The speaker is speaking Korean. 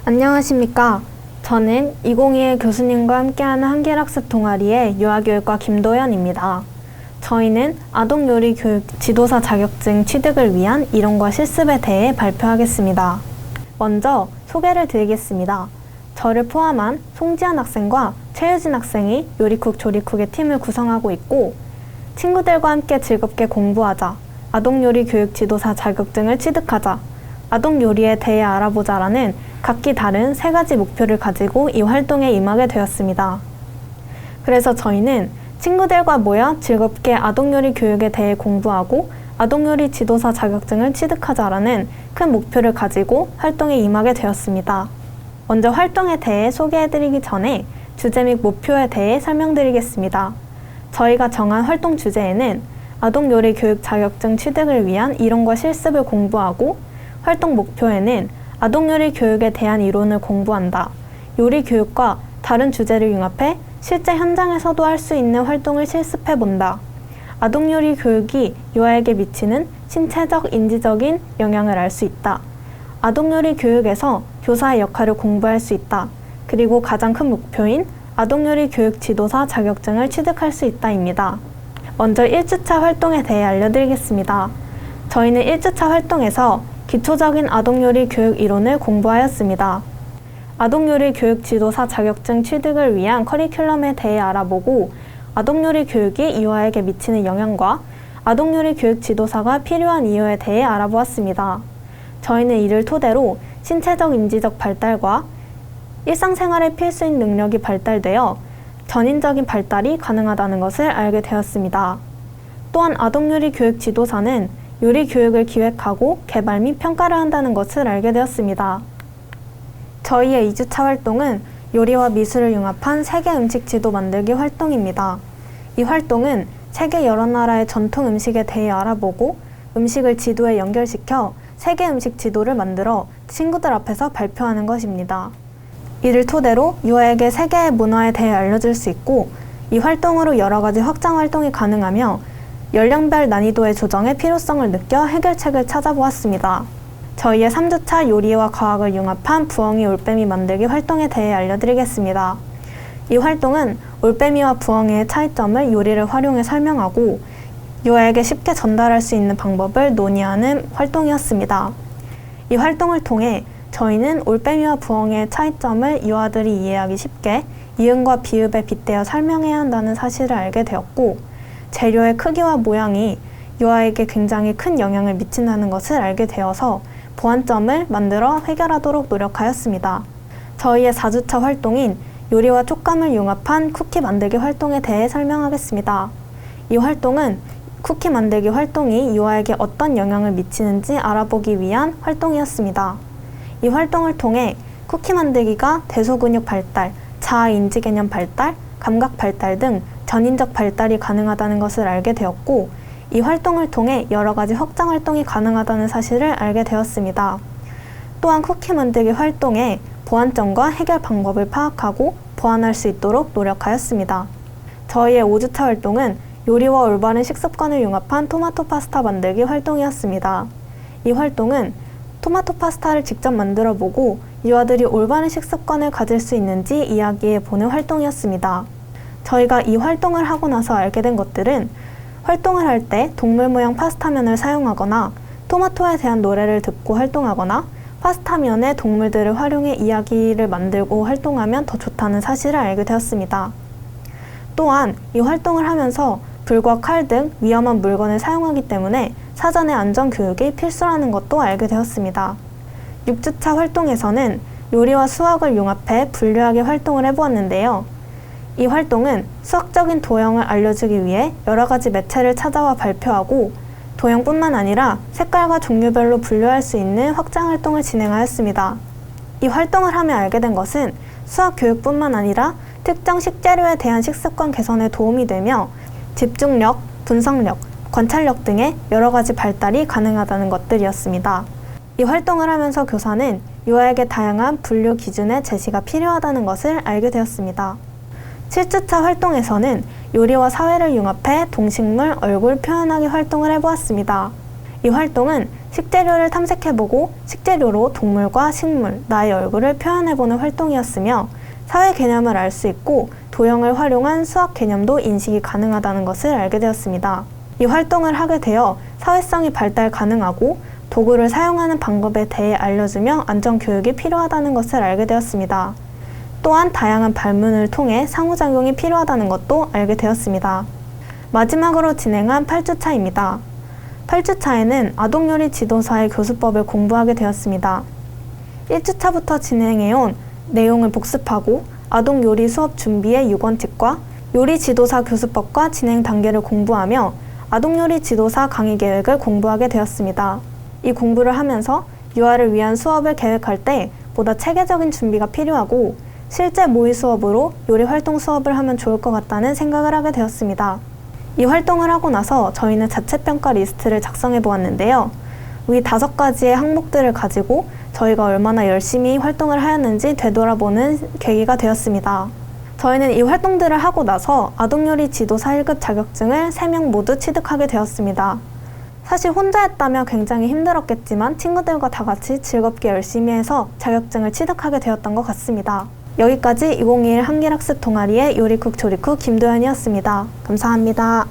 안녕하십니까. 저는 2021 교수님과 함께하는 한길학습 동아리의 유아교육과 김도연입니다. 저희는 아동요리 교육 지도사 자격증 취득을 위한 이론과 실습에 대해 발표하겠습니다. 먼저 소개를 드리겠습니다. 저를 포함한 송지연 학생과 최유진 학생이 요리쿡 조리쿡의 팀을 구성하고 있고, 친구들과 함께 즐겁게 공부하자, 아동요리 교육 지도사 자격증을 취득하자, 아동요리에 대해 알아보자라는 각기 다른 3가지 목표를 가지고 이 활동에 임하게 되었습니다. 그래서 저희는 친구들과 모여 즐겁게 아동요리 교육에 대해 공부하고 아동요리 지도사 자격증을 취득하자라는 큰 목표를 가지고 활동에 임하게 되었습니다. 먼저 활동에 대해 소개해드리기 전에 주제 및 목표에 대해 설명드리겠습니다. 저희가 정한 활동 주제에는 아동요리 교육 자격증 취득을 위한 이론과 실습을 공부하고, 활동 목표에는 아동요리 교육에 대한 이론을 공부한다, 요리 교육과 다른 주제를 융합해 실제 현장에서도 할 수 있는 활동을 실습해본다, 아동요리 교육이 유아에게 미치는 신체적, 인지적인 영향을 알 수 있다, 아동요리 교육에서 교사의 역할을 공부할 수 있다, 그리고 가장 큰 목표인 아동요리 교육 지도사 자격증을 취득할 수 있다입니다. 먼저 1주차 활동에 대해 알려드리겠습니다. 저희는 1주차 활동에서 기초적인 아동요리 교육 이론을 공부하였습니다. 아동요리 교육 지도사 자격증 취득을 위한 커리큘럼에 대해 알아보고, 아동요리 교육이 유아에게 미치는 영향과 아동요리 교육 지도사가 필요한 이유에 대해 알아보았습니다. 저희는 이를 토대로 신체적, 인지적 발달과 일상생활의 필수인 능력이 발달되어 전인적인 발달이 가능하다는 것을 알게 되었습니다. 또한 아동요리 교육 지도사는 요리 교육을 기획하고 개발 및 평가를 한다는 것을 알게 되었습니다. 저희의 2주차 활동은 요리와 미술을 융합한 세계 음식 지도 만들기 활동입니다. 이 활동은 세계 여러 나라의 전통 음식에 대해 알아보고 음식을 지도에 연결시켜 세계 음식 지도를 만들어 친구들 앞에서 발표하는 것입니다. 이를 토대로 유아에게 세계의 문화에 대해 알려줄 수 있고, 이 활동으로 여러 가지 확장 활동이 가능하며 연령별 난이도의 조정에 필요성을 느껴 해결책을 찾아보았습니다. 저희의 3주차 요리와 과학을 융합한 부엉이 올빼미 만들기 활동에 대해 알려드리겠습니다. 이 활동은 올빼미와 부엉이의 차이점을 요리를 활용해 설명하고 유아에게 쉽게 전달할 수 있는 방법을 논의하는 활동이었습니다. 이 활동을 통해 저희는 올빼미와 부엉이의 차이점을 유아들이 이해하기 쉽게 이응과 비읍에 빗대어 설명해야 한다는 사실을 알게 되었고, 재료의 크기와 모양이 유아에게 굉장히 큰 영향을 미친다는 것을 알게 되어서 보완점을 만들어 해결하도록 노력하였습니다. 저희의 4주차 활동인 요리와 촉감을 융합한 쿠키 만들기 활동에 대해 설명하겠습니다. 이 활동은 쿠키 만들기 활동이 유아에게 어떤 영향을 미치는지 알아보기 위한 활동이었습니다. 이 활동을 통해 쿠키 만들기가 대소근육 발달, 자아인지 개념 발달, 감각 발달 등 전인적 발달이 가능하다는 것을 알게 되었고, 이 활동을 통해 여러 가지 확장 활동이 가능하다는 사실을 알게 되었습니다. 또한 쿠키 만들기 활동의 보완점과 해결 방법을 파악하고 보완할 수 있도록 노력하였습니다. 저희의 5주차 활동은 요리와 올바른 식습관을 융합한 토마토 파스타 만들기 활동이었습니다. 이 활동은 토마토 파스타를 직접 만들어 보고 유아들이 올바른 식습관을 가질 수 있는지 이야기해 보는 활동이었습니다. 저희가 이 활동을 하고 나서 알게 된 것들은, 활동을 할 때 동물 모양 파스타면을 사용하거나 토마토에 대한 노래를 듣고 활동하거나 파스타면에 동물들을 활용해 이야기를 만들고 활동하면 더 좋다는 사실을 알게 되었습니다. 또한 이 활동을 하면서 불과 칼 등 위험한 물건을 사용하기 때문에 사전의 안전교육이 필수라는 것도 알게 되었습니다. 6주차 활동에서는 요리와 수학을 융합해 분류하기 활동을 해보았는데요. 이 활동은 수학적인 도형을 알려주기 위해 여러 가지 매체를 찾아와 발표하고, 도형뿐만 아니라 색깔과 종류별로 분류할 수 있는 확장 활동을 진행하였습니다. 이 활동을 하며 알게 된 것은 수학 교육뿐만 아니라 특정 식재료에 대한 식습관 개선에 도움이 되며 집중력, 분석력, 관찰력 등의 여러 가지 발달이 가능하다는 것들이었습니다. 이 활동을 하면서 교사는 유아에게 다양한 분류 기준의 제시가 필요하다는 것을 알게 되었습니다. 7주차 활동에서는 요리와 사회를 융합해 동식물 얼굴 표현하기 활동을 해보았습니다. 이 활동은 식재료를 탐색해보고 식재료로 동물과 식물, 나의 얼굴을 표현해보는 활동이었으며 사회 개념을 알 수 있고 도형을 활용한 수학 개념도 인식이 가능하다는 것을 알게 되었습니다. 이 활동을 하게 되어 사회성이 발달 가능하고 도구를 사용하는 방법에 대해 알려주며 안전교육이 필요하다는 것을 알게 되었습니다. 또한 다양한 발문을 통해 상호작용이 필요하다는 것도 알게 되었습니다. 마지막으로 진행한 8주차입니다. 8주차에는 아동요리 지도사의 교수법을 공부하게 되었습니다. 1주차부터 진행해온 내용을 복습하고 아동요리 수업 준비의 6원칙과 요리 지도사 교수법과 진행 단계를 공부하며 아동요리 지도사 강의 계획을 공부하게 되었습니다. 이 공부를 하면서 유아를 위한 수업을 계획할 때 보다 체계적인 준비가 필요하고 실제 모의 수업으로 요리 활동 수업을 하면 좋을 것 같다는 생각을 하게 되었습니다. 이 활동을 하고 나서 저희는 자체평가 리스트를 작성해 보았는데요. 위 5가지의 항목들을 가지고 저희가 얼마나 열심히 활동을 하였는지 되돌아보는 계기가 되었습니다. 저희는 이 활동들을 하고 나서 아동요리 지도사 1급 자격증을 3명 모두 취득하게 되었습니다. 사실 혼자 했다면 굉장히 힘들었겠지만 친구들과 다 같이 즐겁게 열심히 해서 자격증을 취득하게 되었던 것 같습니다. 여기까지 2021 한길학습 동아리의 요리쿡 조리쿡 김도연이었습니다. 감사합니다.